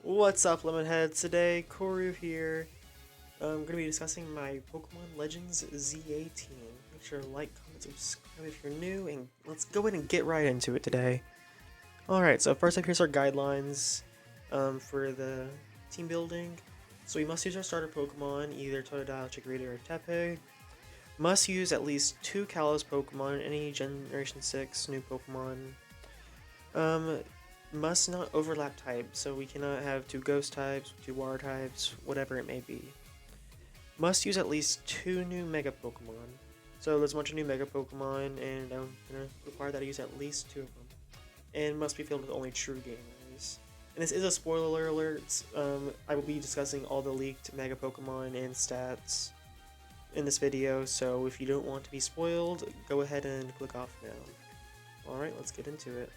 What's up, Lemonheads? Today, Koru here. I'm going to be discussing my Pokemon Legends ZA team. Make sure to like, comment, subscribe if you're new, and let's go ahead and get right into it today. Alright, so first up, here's our guidelines for the team building. So we must use our starter Pokemon, either Totodile, Chikorita, or Tepig. Must use at least 2 Kalos Pokemon, any Generation 6 new Pokemon. Must not overlap type, so we cannot have 2 ghost types, 2 water types, whatever it may be. Must use at least 2 new Mega Pokemon. So there's a bunch of new Mega Pokemon, and I'm gonna require that I use at least 2 of them. And must be filled with only true gamers. And this is a spoiler alert. I will be discussing all the leaked Mega Pokemon and stats in this video, so if you don't want to be spoiled, go ahead and click off now. Alright, let's get into it.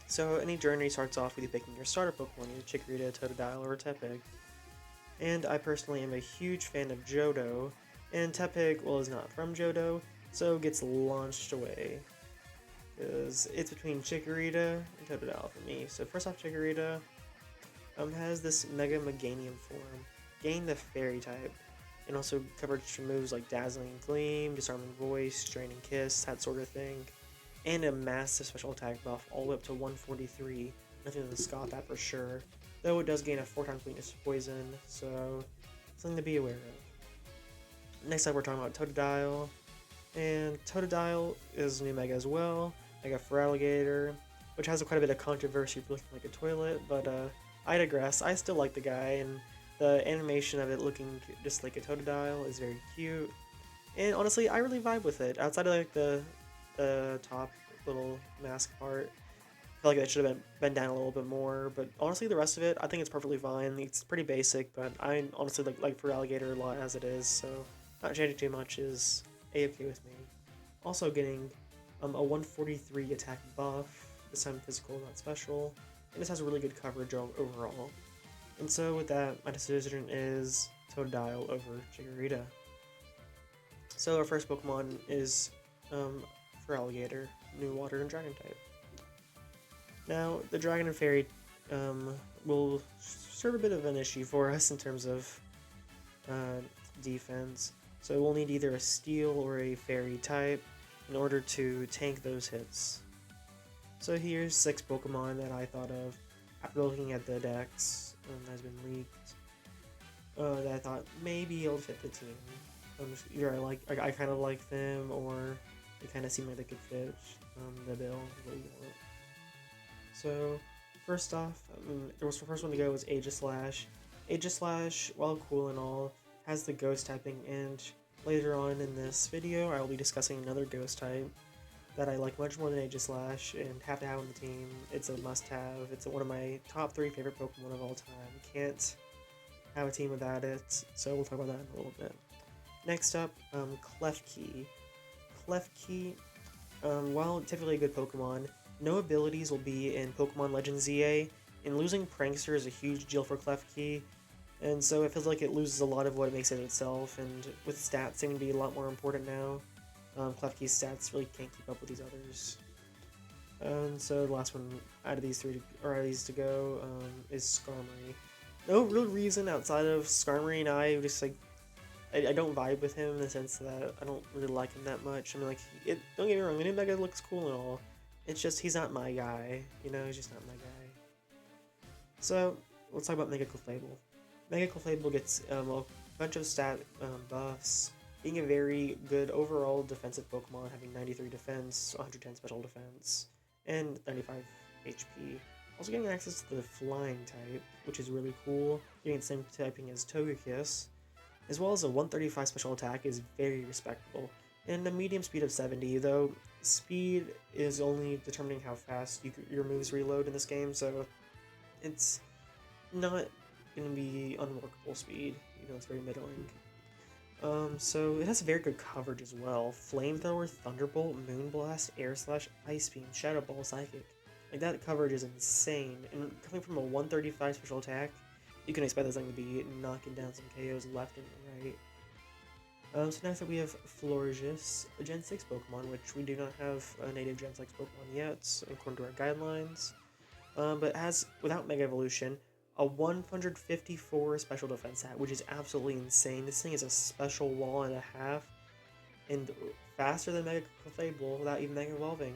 So any journey starts off with you picking your starter Pokemon, either Chikorita, Totodile, or Tepig. And I personally am a huge fan of Johto, and Tepig, well, is not from Johto, so gets launched away. Because it's between Chikorita and Totodile for me. So first off, Chikorita has this Mega Meganium form, gain the Fairy type, and also coverage from moves like Dazzling Gleam, Disarming Voice, Draining Kiss, that sort of thing. And a massive special attack buff all the way up to 143. Nothing to scoff at for sure. Though it does gain a 4x weakness to poison, so something to be aware of. Next up, we're talking about Totodile. And Totodile is new Mega as well. Mega Feraligatr, which has quite a bit of controversy for looking like a toilet, but I digress. I still like the guy, and the animation of it looking just like a Totodile is very cute. And honestly, I really vibe with it. Outside of like the top little mask part, I feel like that should have been down a little bit more, but honestly the rest of it, I think it's perfectly fine. It's pretty basic, but I honestly like Feraligatr a lot as it is, so not changing too much is a-okay with me. Also getting a 143 attack buff, this time physical, not special, and this has really good coverage overall. And so with that, my decision is Totodile over Chikorita. So our first Pokemon is Feraligatr, new water and dragon type. Now, the dragon and fairy will serve a bit of an issue for us in terms of defense. So we'll need either a steel or a fairy type in order to tank those hits. So here's 6 Pokemon that I thought of after looking at the decks that has been leaked that I thought maybe it'll fit the team. Either I kind of like them, or they kind of seem like they could fit the bill what you want. So first off, the first one to go was Aegislash. Aegislash, while cool and all, has the ghost typing, and later on in this video I will be discussing another ghost type that I like much more than Aegislash and have to have on the team. It's a must-have. It's one of my top 3 favorite Pokemon of all time. Can't have a team without it, so we'll talk about that in a little bit. Next up, Klefki. Klefki, while typically a good Pokemon, no abilities will be in Pokemon Legends ZA, and losing Prankster is a huge deal for Klefki, and so it feels like it loses a lot of what it makes it itself, and with stats seeming to be a lot more important now, Klefki's stats really can't keep up with these others. And so the last one out of these to go is Skarmory. No real reason outside of Skarmory and I just like I don't vibe with him in the sense that I don't really like him that much. I mean, like, don't get me wrong, the new Mega looks cool and all. It's just, he's not my guy. You know, he's just not my guy. So, let's talk about Mega Clefable. Mega Clefable gets a bunch of stat buffs, being a very good overall defensive Pokemon, having 93 defense, 110 special defense, and 95 HP. Also getting access to the Flying type, which is really cool. Getting the same typing as Togekiss, as well as a 135 special attack is very respectable. And a medium speed of 70, though speed is only determining how fast your moves reload in this game, so it's not going to be unworkable speed, it's very middling. So it has very good coverage as well. Flamethrower, Thunderbolt, Moonblast, Air Slash, Ice Beam, Shadow Ball, Psychic. Like, that coverage is insane, and coming from a 135 special attack, you can expect this thing to be knocking down some KOs left and right. So next up we have Florges, a Gen 6 Pokemon, which we do not have a native Gen 6 Pokemon yet, according to our guidelines. But has, without Mega Evolution, a 154 special defense hat, which is absolutely insane. This thing is a special wall and a half, and faster than Mega Clefable without even Mega Evolving.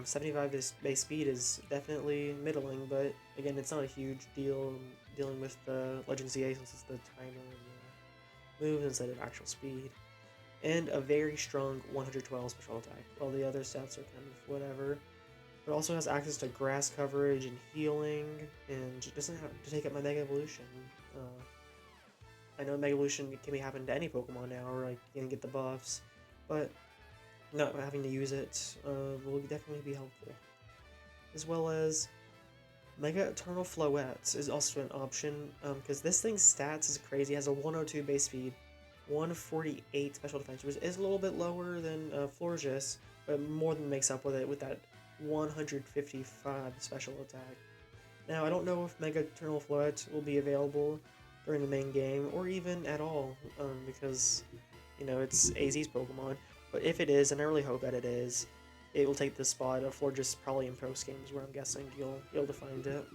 75 base speed is definitely middling, but again, it's not a huge deal dealing with the Legend ZA since it's the timer and the moves instead of actual speed. And a very strong 112 special attack, while the other stats are kind of whatever. It also has access to grass coverage and healing, and doesn't have to take up my Mega Evolution. I know Mega Evolution can be happen to any Pokemon now, or like you can get the buffs, but not having to use it will definitely be helpful. As well as Mega Eternal Floettes is also an option, because this thing's stats is crazy. It has a 102 base speed, 148 special defense, which is a little bit lower than Florges, but more than makes up with it with that 155 special attack. Now, I don't know if Mega Eternal Floette will be available during the main game, or even at all, because, you know, it's AZ's Pokemon. But if it is, and I really hope that it is, it will take the spot of Florges probably in post games, where I'm guessing you'll be able to find it.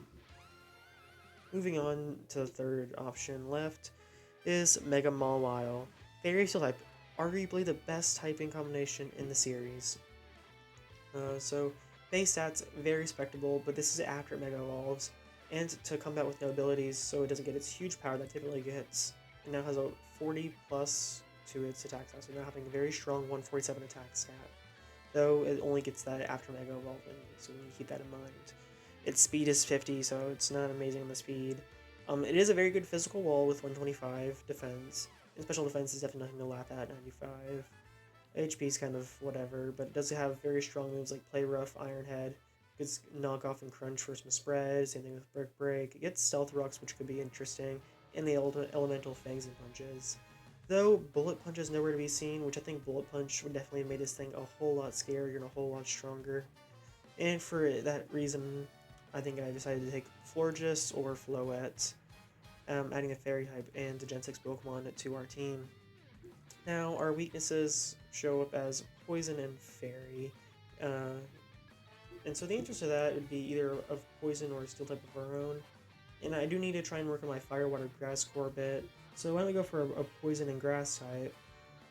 Moving on to the third option left is Mega Mawile. Fairy Steel type, arguably the best typing combination in the series. So base stats, very respectable, but this is after it Mega Evolves, and to combat with no abilities, so it doesn't get its huge power that typically gets. It now has a 40 plus to its attack stat, so now having a very strong 147 attack stat, though it only gets that after Mega Evolving, so we need to keep that in mind. Its speed is 50, so it's not amazing on the speed. It is a very good physical wall with 125 defense, and special defense is definitely nothing to laugh at, 95. HP is kind of whatever, but it does have very strong moves like Play Rough, Iron Head, gets Knock Off and Crunch for some spread, same thing with Brick Break, it gets Stealth Rocks, which could be interesting, and the Elemental Fangs and Punches. Though Bullet Punch is nowhere to be seen, which I think Bullet Punch would definitely have made this thing a whole lot scarier and a whole lot stronger. And for that reason, I think I decided to take Florges or Floette, adding a Fairy type and a Gen 6 Pokemon to our team. Now, our weaknesses show up as Poison and Fairy, and so the answer to that would be either of Poison or a Steel type of our own. And I do need to try and work on my Fire, Water, Grass core a bit, so why don't we go for a Poison and Grass type.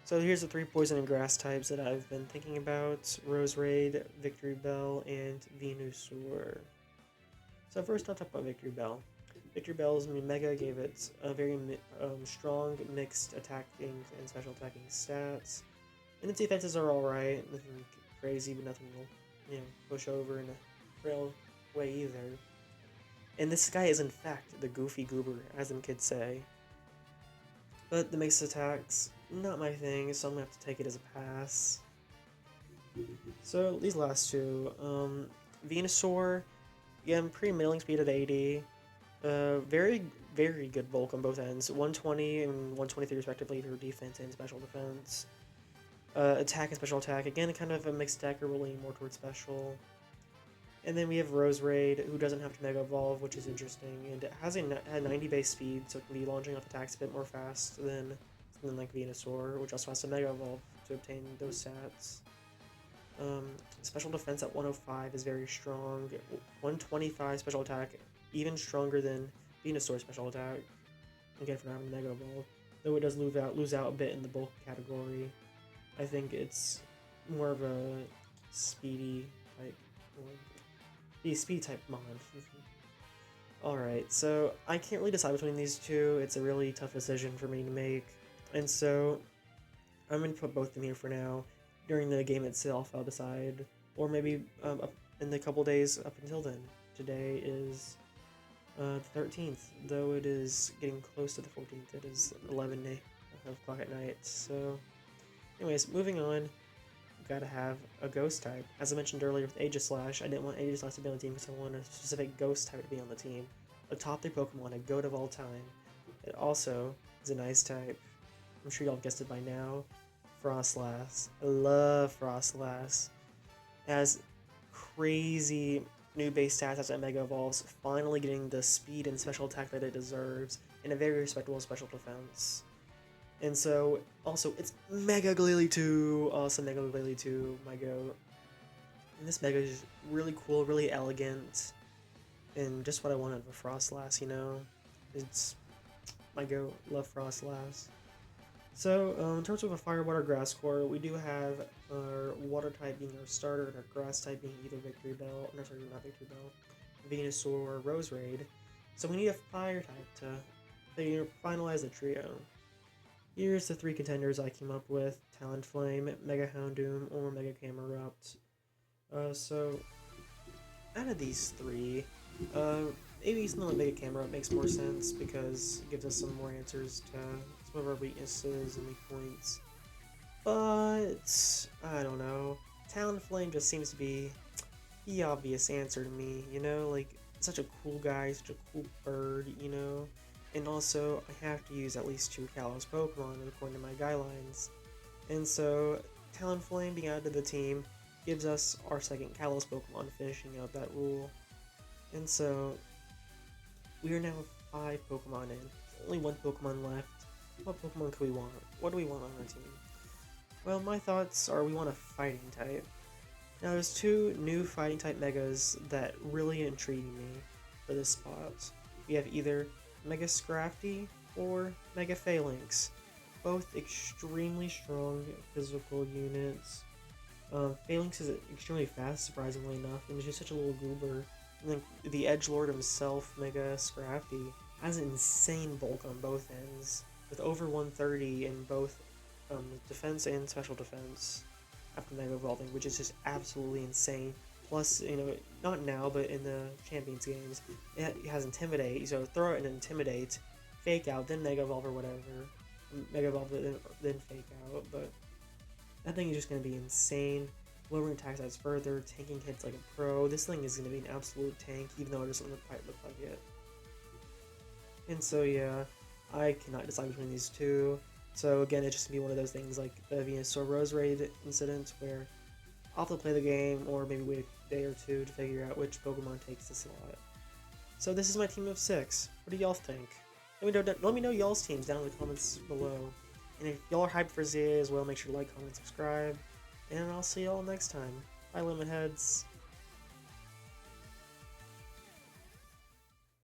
So here's the 3 Poison and Grass types that I've been thinking about: Roserade, Victory Bell, and Venusaur. So first I'll talk about Victory Bell. Victory Bell's Mega gave it a very strong mixed attacking and special attacking stats, and its defenses are alright, nothing crazy, but nothing will, you know, push over in a real way either. And this guy is in fact the Goofy Goober, as them kids say. But the mixed attacks, not my thing, so I'm gonna have to take it as a pass. So these last two, Venusaur, again, pretty middling speed at 80. Very, very good bulk on both ends. 120 and 123 respectively for defense and special defense. Attack and special attack, again, kind of a mixed decker, we're leaning more towards special. And then we have Roserade, who doesn't have to Mega Evolve, which is interesting, and it has a 90 base speed, so it can be launching off attacks a bit more fast than something like Venusaur, which also has to Mega Evolve to obtain those stats. Special defense at 105 is very strong. 125 special attack, even stronger than Venusaur's special attack. Again, for not having Mega Evolve, though it does lose out a bit in the bulk category. I think it's more of a speedy type. The speed type mod. Alright, so I can't really decide between these two. It's a really tough decision for me to make. And so I'm going to put both of them here for now. During the game itself, I'll decide. Or maybe up in the couple days up until then. Today is the 13th, though it is getting close to the 14th. It is 11 o'clock at night. So anyways, moving on. Gotta have a ghost type. As I mentioned earlier with Aegislash, I didn't want Aegislash to be on the team because I wanted a specific ghost type to be on the team. A top 3 Pokemon, a GOAT of all time. It also is an ice type. I'm sure y'all have guessed it by now. Frostlass. I love Frostlass. It has crazy new base stats as it Mega Evolves, finally getting the speed and special attack that it deserves, and a very respectable special defense. And so, also, it's Mega Glalie 2! Awesome Mega Glalie 2, my goat. And this Mega is really cool, really elegant. and just what I wanted of a Frostlass, you know? It's my go, love Frostlass. So, in terms of a Fire, Water, Grass core, we do have our Water type being our starter, and our Grass type being either Victory Bell, no, sorry, not Victory Bell, Venusaur, or Roserade. So we need a Fire type to finalize the trio. Here's the 3 contenders I came up with: Talonflame, Mega Houndoom, or Mega Camerupt. So, out of these 3, uh, maybe something like Mega Camerupt makes more sense because it gives us some more answers to some of our weaknesses and weak points. But, I don't know. Talonflame just seems to be the obvious answer to me, you know? Like, such a cool guy, such a cool bird, you know? And also, I have to use at least 2 Kalos Pokemon according to my guidelines. And so, Talonflame being added to the team gives us our second Kalos Pokemon, finishing out that rule. And so, we are now 5 Pokemon in. Only 1 Pokemon left. What Pokemon could we want? What do we want on our team? Well, my thoughts are we want a Fighting type. Now, there's 2 new Fighting type Megas that really intrigue me for this spot. We have either Mega Scrafty or Mega Phalanx. Both extremely strong physical units. Phalanx is extremely fast, surprisingly enough, and is just such a little goober. And then the Edgelord himself, Mega Scrafty, has an insane bulk on both ends, with over 130 in both defense and special defense after Mega Evolving, which is just absolutely insane. Plus, you know, not now, but in the Champions games, it has Intimidate, so throw it and Intimidate, Fake Out, then Mega Evolve or whatever. Mega Evolve, then Fake Out, but that thing is just going to be insane. Lowering attack stats further, tanking hits like a pro. This thing is going to be an absolute tank, even though it doesn't quite look like it. And so, yeah, I cannot decide between these 2. So, again, it's just going to be one of those things like the Venusaur Roserade incident, where I'll have to play the game, or maybe wait a day or 2 to figure out which Pokemon takes the slot. So, this is my team of 6. What do y'all think? Let me know y'all's teams down in the comments below. And if y'all are hyped for ZA as well, make sure to like, comment, subscribe. And I'll see y'all next time. Bye, Lemon Heads.